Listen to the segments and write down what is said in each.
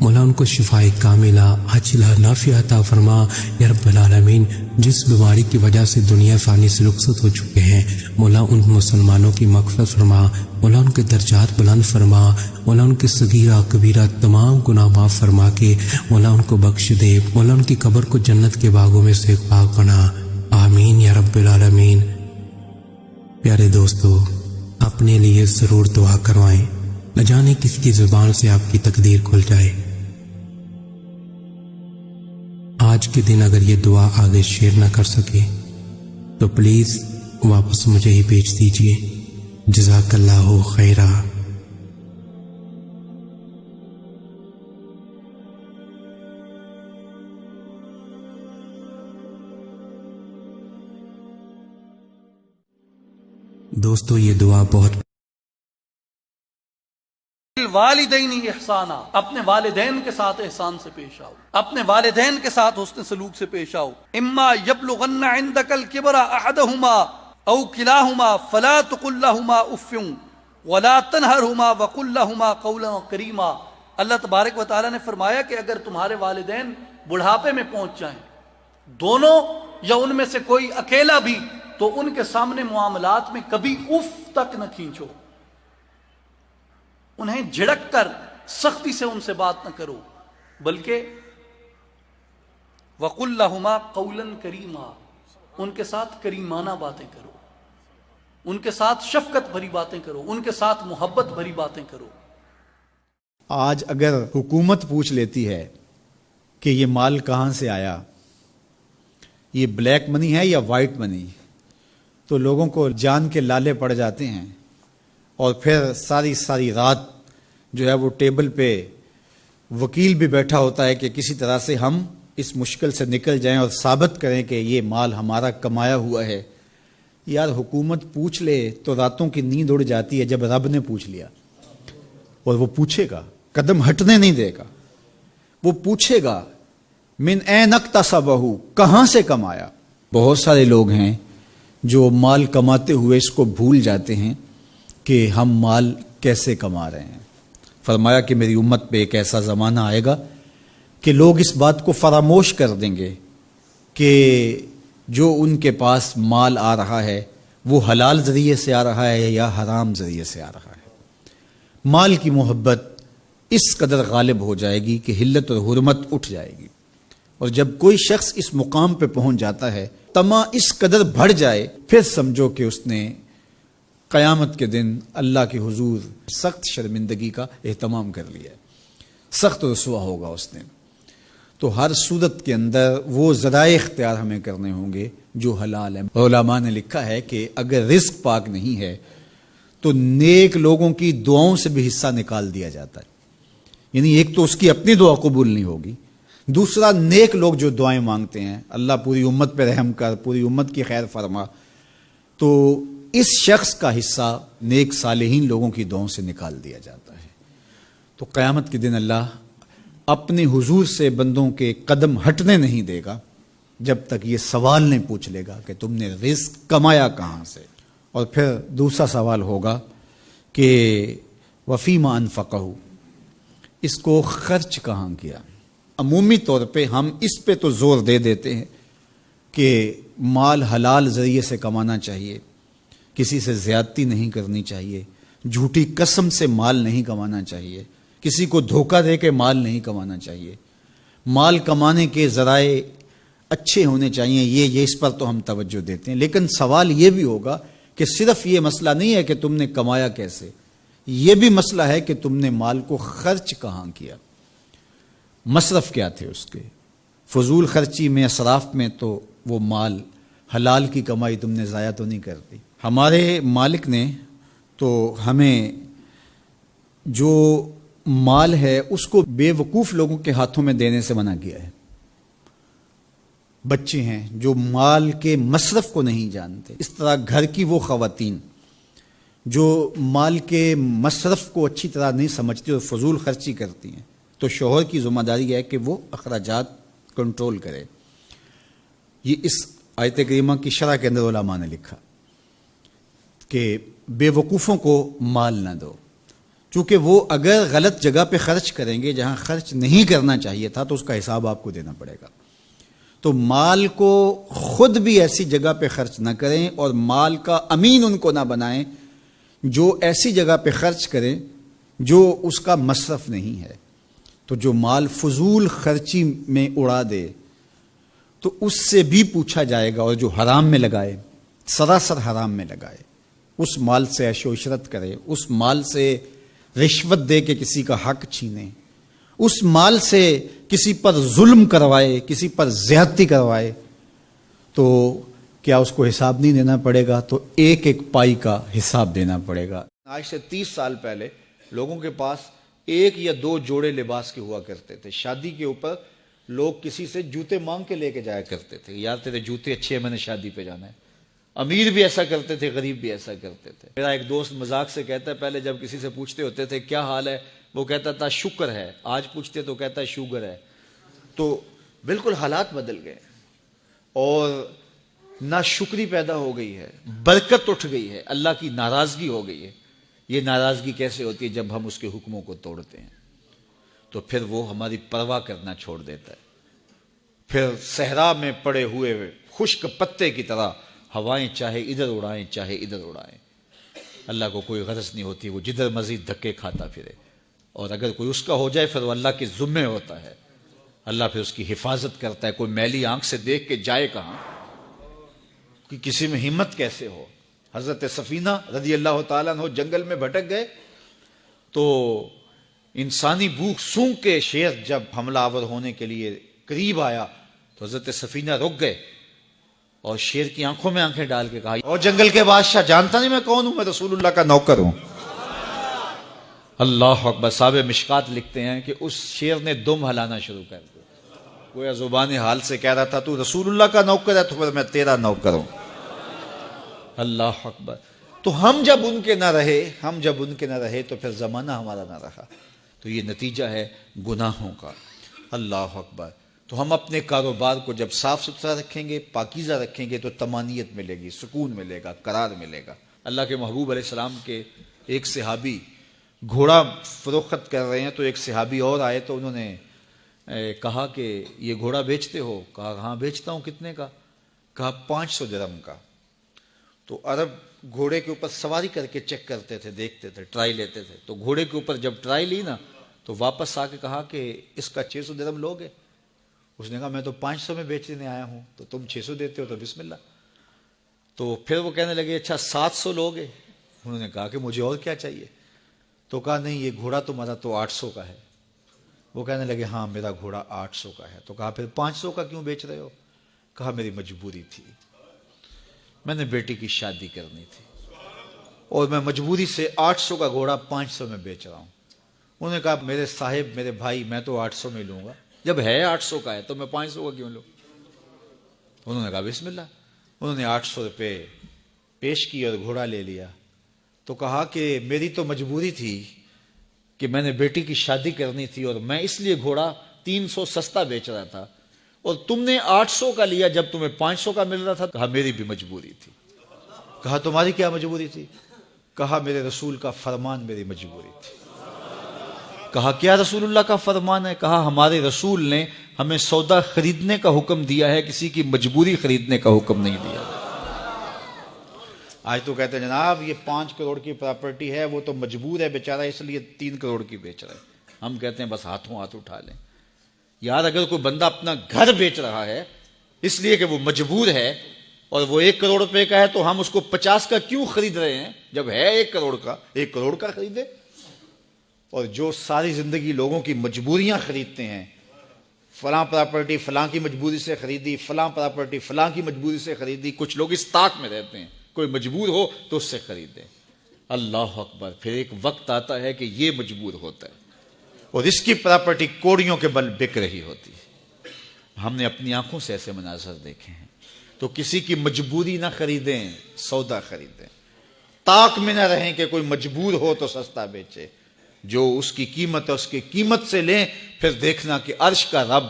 مولا ان کو شفائے کاملہ عاجلہ نافعہ عطا فرما یا رب العالمین۔ جس بیماری کی وجہ سے دنیا فانی سے رخصت ہو چکے ہیں مولا ان مسلمانوں کی مغفرت فرما، مولا ان کے درجات بلند فرما، مولا ان کے صغیرہ کبیرہ تمام گناہ معاف فرما کے مولا ان کو بخش دے، مولا ان کی قبر کو جنت کے باغوں میں سے پاک بنا، آمین یا رب العالمین۔ پیارے دوستو، اپنے لیے ضرور دعا کروائیں، نہ جانے کس کی زبان سے آپ کی تقدیر کھل جائے۔ آج کے دن اگر یہ دعا آگے شیئر نہ کر سکے تو پلیز واپس مجھے ہی بھیج دیجئے۔ جزاک اللہ خیرہ۔ دوستو یہ دعا بہت والدین احسانہ، اپنے والدین کے ساتھ احسان سے پیش آؤ، اپنے والدین کے ساتھ حسن سلوک سے پیش آؤ۔ اما یبلغن عندک الکبر احدہما او کلاہما فلا تقل لہما اف ولا تنہرہما وقل لہما قولا کریما۔ اللہ تبارک و تعالیٰ نے فرمایا کہ اگر تمہارے والدین بڑھاپے میں پہنچ جائیں، دونوں یا ان میں سے کوئی اکیلا بھی، تو ان کے سامنے معاملات میں کبھی اف تک نہ کھینچو، انہیں جھڑک کر سختی سے ان سے بات نہ کرو، بلکہ وَقُلْ لَهُمَا قَوْلًا كَرِيمًا، ان کے ساتھ کریمانہ باتیں کرو، ان کے ساتھ شفقت بھری باتیں کرو، ان کے ساتھ محبت بھری باتیں کرو۔ آج اگر حکومت پوچھ لیتی ہے کہ یہ مال کہاں سے آیا، یہ بلیک منی ہے یا وائٹ منی، تو لوگوں کو جان کے لالے پڑ جاتے ہیں، اور پھر ساری رات جو ہے وہ ٹیبل پہ وکیل بھی بیٹھا ہوتا ہے کہ کسی طرح سے ہم اس مشکل سے نکل جائیں اور ثابت کریں کہ یہ مال ہمارا کمایا ہوا ہے۔ یار حکومت پوچھ لے تو راتوں کی نیند اڑ جاتی ہے جب رب نے پوچھ لیا، اور وہ پوچھے گا، قدم ہٹنے نہیں دے گا، وہ پوچھے گا من این اکتسبہ، کہاں سے کمایا۔ بہت سارے لوگ ہیں جو مال کماتے ہوئے اس کو بھول جاتے ہیں کہ ہم مال کیسے کما رہے ہیں۔ فرمایا کہ میری امت پہ ایک ایسا زمانہ آئے گا کہ لوگ اس بات کو فراموش کر دیں گے کہ جو ان کے پاس مال آ رہا ہے وہ حلال ذریعے سے آ رہا ہے یا حرام ذریعے سے آ رہا ہے۔ مال کی محبت اس قدر غالب ہو جائے گی کہ حلت اور حرمت اٹھ جائے گی، اور جب کوئی شخص اس مقام پہ پہنچ جاتا ہے، طمع اس قدر بڑھ جائے، پھر سمجھو کہ اس نے قیامت کے دن اللہ کے حضور سخت شرمندگی کا اہتمام کر لیا ہے، سخت رسوا ہوگا اس نے۔ تو ہر صورت کے اندر وہ ذرائع اختیار ہمیں کرنے ہوں گے جو حلال ہیں۔ علماء نے لکھا ہے کہ اگر رزق پاک نہیں ہے تو نیک لوگوں کی دعاؤں سے بھی حصہ نکال دیا جاتا ہے، یعنی ایک تو اس کی اپنی دعا قبول نہیں ہوگی، دوسرا نیک لوگ جو دعائیں مانگتے ہیں، اللہ پوری امت پہ رحم کر، پوری امت کی خیر فرما، تو اس شخص کا حصہ نیک صالحین لوگوں کی دعاؤں سے نکال دیا جاتا ہے۔ تو قیامت کے دن اللہ اپنے حضور سے بندوں کے قدم ہٹنے نہیں دے گا جب تک یہ سوال نہیں پوچھ لے گا کہ تم نے رزق کمایا کہاں سے۔ اور پھر دوسرا سوال ہوگا کہ وفیما انفقہ، اس کو خرچ کہاں کیا۔ عمومی طور پہ ہم اس پہ تو زور دے دیتے ہیں کہ مال حلال ذریعے سے کمانا چاہیے، کسی سے زیادتی نہیں کرنی چاہیے، جھوٹی قسم سے مال نہیں کمانا چاہیے، کسی کو دھوکہ دے کے مال نہیں کمانا چاہیے، مال کمانے کے ذرائع اچھے ہونے چاہیے، یہ اس پر تو ہم توجہ دیتے ہیں۔ لیکن سوال یہ بھی ہوگا کہ صرف یہ مسئلہ نہیں ہے کہ تم نے کمایا کیسے، یہ بھی مسئلہ ہے کہ تم نے مال کو خرچ کہاں کیا، مصرف کیا تھے اس کے، فضول خرچی میں، اسراف میں تو وہ مال حلال کی کمائی تم نے ضائع تو نہیں کر دی۔ ہمارے مالک نے تو ہمیں جو مال ہے اس کو بے وقوف لوگوں کے ہاتھوں میں دینے سے منع کیا ہے۔ بچے ہیں جو مال کے مصرف کو نہیں جانتے، اس طرح گھر کی وہ خواتین جو مال کے مصرف کو اچھی طرح نہیں سمجھتی اور فضول خرچی کرتی ہیں، تو شوہر کی ذمہ داری ہے کہ وہ اخراجات کنٹرول کرے۔ یہ اس آیت کریمہ کی شرح کے اندر علماء نے لکھا کہ بے وقوفوں کو مال نہ دو، چونکہ وہ اگر غلط جگہ پہ خرچ کریں گے جہاں خرچ نہیں کرنا چاہیے تھا تو اس کا حساب آپ کو دینا پڑے گا. تو مال کو خود بھی ایسی جگہ پہ خرچ نہ کریں اور مال کا امین ان کو نہ بنائیں جو ایسی جگہ پہ خرچ کریں جو اس کا مصرف نہیں ہے. تو جو مال فضول خرچی میں اڑا دے تو اس سے بھی پوچھا جائے گا, اور جو حرام میں لگائے, سراسر حرام میں لگائے, اس مال سے عیش و عشرت کرے, اس مال سے رشوت دے کے کسی کا حق چھینے, اس مال سے کسی پر ظلم کروائے, کسی پر زیادتی کروائے, تو کیا اس کو حساب نہیں دینا پڑے گا؟ تو ایک ایک پائی کا حساب دینا پڑے گا. آج سے 30 سال پہلے لوگوں کے پاس ایک یا دو جوڑے لباس کے ہوا کرتے تھے. شادی کے اوپر لوگ کسی سے جوتے مانگ کے لے کے جایا کرتے تھے, یار تیرے جوتے اچھے ہیں, میں نے شادی پہ جانا ہے. امیر بھی ایسا کرتے تھے, غریب بھی ایسا کرتے تھے. میرا ایک دوست مذاق سے کہتا ہے, پہلے جب کسی سے پوچھتے ہوتے تھے کیا حال ہے, وہ کہتا تھا شکر ہے. آج پوچھتے تو کہتا ہے شوگر ہے. تو بالکل حالات بدل گئے اور ناشکری پیدا ہو گئی ہے, برکت اٹھ گئی ہے, اللہ کی ناراضگی ہو گئی ہے. یہ ناراضگی کیسے ہوتی ہے؟ جب ہم اس کے حکموں کو توڑتے ہیں تو پھر وہ ہماری پرواہ کرنا چھوڑ دیتا ہے. پھر صحرا میں پڑے ہوئے خشک پتے کی طرح ہوائیں چاہے ادھر اڑائیں چاہے ادھر اڑائیں, اللہ کو کوئی غرض نہیں ہوتی, وہ جدھر مزید دھکے کھاتا پھرے. اور اگر کوئی اس کا ہو جائے پھر وہ اللہ کے ذمے ہوتا ہے, اللہ پھر اس کی حفاظت کرتا ہے. کوئی میلی آنکھ سے دیکھ کے جائے کہاں, کہ کسی میں ہمت کیسے ہو. حضرت سفینہ رضی اللہ تعالیٰ عنہ جنگل میں بھٹک گئے تو انسانی بھوک سونگ کے شیر جب حملہ آور ہونے کے لیے قریب آیا تو حضرت سفینہ رک گئے اور شیر کی آنکھوں میں آنکھیں ڈال کے کہا, اور جنگل کے بادشاہ جانتا نہیں میں کون ہوں, میں رسول اللہ کا نوکر ہوں. اللہ اکبر. صاحب مشکات لکھتے ہیں کہ اس شیر نے دم ہلانا شروع کر دیا, گویا زبان حال سے کہہ رہا تھا تو رسول اللہ کا نوکر ہے تو پھر میں تیرا نوکر ہوں. اللہ اکبر. تو ہم جب ان کے نہ رہے تو پھر زمانہ ہمارا نہ رہا. تو یہ نتیجہ ہے گناہوں کا. اللہ اکبر. تو ہم اپنے کاروبار کو جب صاف ستھرا رکھیں گے, پاکیزہ رکھیں گے, تو طمانینت ملے گی, سکون ملے گا, قرار ملے گا. اللہ کے محبوب علیہ السلام کے ایک صحابی گھوڑا فروخت کر رہے ہیں تو ایک صحابی اور آئے تو انہوں نے کہا کہ یہ گھوڑا بیچتے ہو؟ کہا ہاں بیچتا ہوں. کتنے کا؟ کہا 500 درہم کا. تو عرب گھوڑے کے اوپر سواری کر کے چیک کرتے تھے, دیکھتے تھے, ٹرائی لیتے تھے. تو گھوڑے کے اوپر جب ٹرائی لی نا تو واپس آ کے کہا کہ اس کا 600 درہم لوگے؟ اس نے کہا میں تو 500 میں بیچنے آیا ہوں, تو تم 600 دیتے ہو تو بسم اللہ. تو پھر وہ کہنے لگے اچھا 700 لوگے؟ انہوں نے کہا کہ مجھے اور کیا چاہیے. تو کہا نہیں یہ گھوڑا تمہارا تو 800 کا ہے. وہ کہنے لگے ہاں میرا گھوڑا 800 کا ہے. تو کہا پھر 500 کا کیوں بیچ رہے ہو؟ کہا میری مجبوری تھی, میں نے بیٹی کی شادی کرنی تھی اور میں مجبوری سے 800 کا گھوڑا 500 میں بیچ رہا ہوں. انہوں نے کہا میرے صاحب, میرے بھائی, میں تو 800 میں لوں گا. جب ہے 800 کا ہے تو میں 500 کا کیوں لوں؟ انہوں نے کہا بسم اللہ. انہوں نے 800 روپے پیش کی اور گھوڑا لے لیا. تو کہا کہ میری تو مجبوری تھی کہ میں نے بیٹی کی شادی کرنی تھی اور میں اس لیے گھوڑا 300 سستا بیچ رہا تھا, اور تم نے 800 کا لیا جب تمہیں 500 کا مل رہا تھا. کہا میری بھی مجبوری تھی. کہا تمہاری کیا مجبوری تھی؟ کہا میرے رسول کا فرمان میری مجبوری تھی. کہا کیا رسول اللہ کا فرمان ہے؟ کہا ہمارے رسول نے ہمیں سودا خریدنے کا حکم دیا ہے, کسی کی مجبوری خریدنے کا حکم نہیں دیا. آج تو کہتے ہیں جناب یہ 5 کروڑ کی پراپرٹی ہے, وہ تو مجبور ہے بیچارہ اس لیے 3 کروڑ کی بیچ رہا ہے. ہم کہتے ہیں بس ہاتھوں ہاتھ اٹھا لیں. یار اگر کوئی بندہ اپنا گھر بیچ رہا ہے اس لیے کہ وہ مجبور ہے اور وہ 1 کروڑ روپے کا ہے تو ہم اس کو 50 کا کیوں خرید رہے ہیں؟ جب ہے 1 کروڑ کا, 1 کروڑ کا خریدے. اور جو ساری زندگی لوگوں کی مجبوریاں خریدتے ہیں, فلاں پراپرٹی فلاں کی مجبوری سے خریدی, فلاں پراپرٹی فلاں کی مجبوری سے خریدی. کچھ لوگ اس طاق میں رہتے ہیں, کوئی مجبور ہو تو اس سے خریدے. اللہ اکبر. پھر ایک وقت آتا ہے کہ یہ مجبور ہوتا ہے اور اس کی پراپرٹی کوڑیوں کے بل بک رہی ہوتی ہے. ہم نے اپنی آنکھوں سے ایسے مناظر دیکھے ہیں. تو کسی کی مجبوری نہ خریدیں, سودا خریدیں. طاق میں نہ رہیں کہ کوئی مجبور ہو تو سستا بیچے. جو اس کی قیمت ہے اس کی قیمت سے لیں, پھر دیکھنا کہ عرش کا رب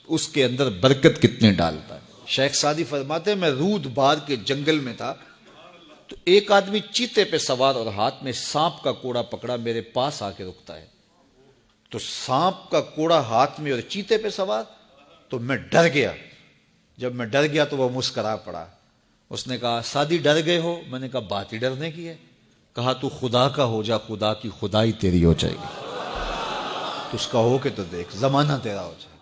اس کے اندر برکت کتنے ڈالتا ہے. شیخ سعدی فرماتے ہیں میں رود بار کے جنگل میں تھا تو ایک آدمی چیتے پہ سوار اور ہاتھ میں سانپ کا کوڑا پکڑا میرے پاس آ کے رکتا ہے. تو سانپ کا کوڑا ہاتھ میں اور چیتے پہ سوار, تو میں ڈر گیا. جب میں ڈر گیا تو وہ مسکرا پڑا. اس نے کہا سادی ڈر گئے ہو؟ میں نے کہا بات ہی ڈرنے کی ہے. کہا تو خدا کا ہو جا, خدا کی خدائی تیری ہو جائے گی. تو اس کا ہو کے تو دیکھ, زمانہ تیرا ہو جائے.